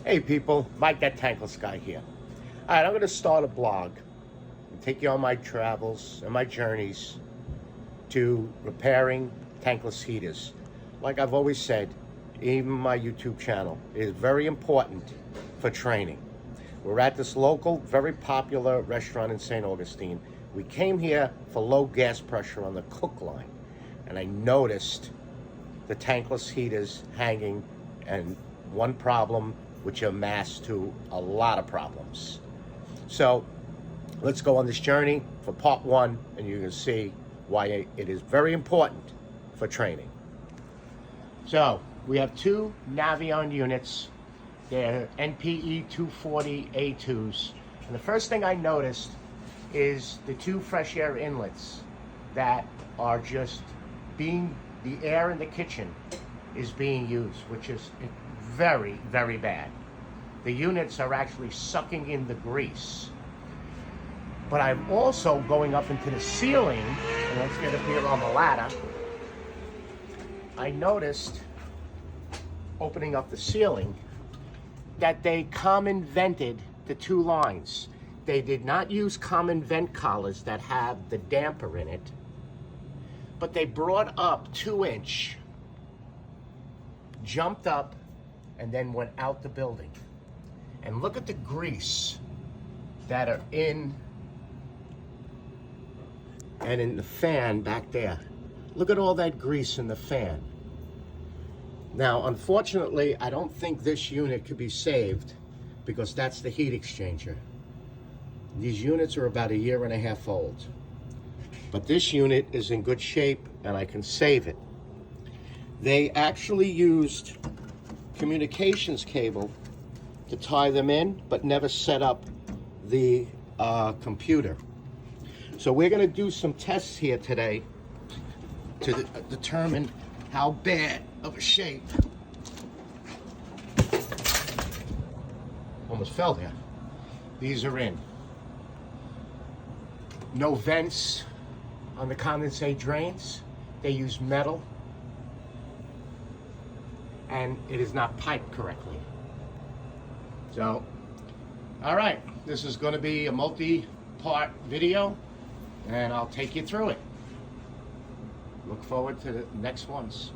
Hey people, Mike that tankless guy here. Alright, I'm going to start a blog and take you on my travels and my journeys to repairing tankless heaters. Like I've always said, even my YouTube channel is very important for training. We're at this local, very popular restaurant in St. Augustine. We came here for low gas pressure on the cook line, and I noticed the tankless heaters hanging, and one problem which amassed to a lot of problems. So let's go on this journey for part one, and you can see why it is very important for training. So we have two Navion units. They're NPE 240A2s. And the first thing I noticed is the two fresh air inlets that are just the air in the kitchen is being used, which is very, very bad. The units are actually sucking in the grease. But I'm also going up into the ceiling, and let's get up here on the ladder. I noticed, opening up the ceiling, that they common vented the two lines. They did not use common vent collars that have the damper in it, but they brought up 2-inch, jumped up, and then went out the building. And look at the grease that are in the fan back there. Look at all that grease in the fan. Now, unfortunately, I don't think this unit could be saved because that's the heat exchanger. These units are about 1.5 years old. But this unit is in good shape and I can save it. They actually used communications cable to tie them in, but never set up the computer. So we're going to do some tests here today to determine how bad of a shape. Almost fell there. These are in. No vents on the condensate drains. They use metal, and it is not piped correctly. So, all right, this is going to be a multi-part video, and I'll take you through it. Look forward to the next ones.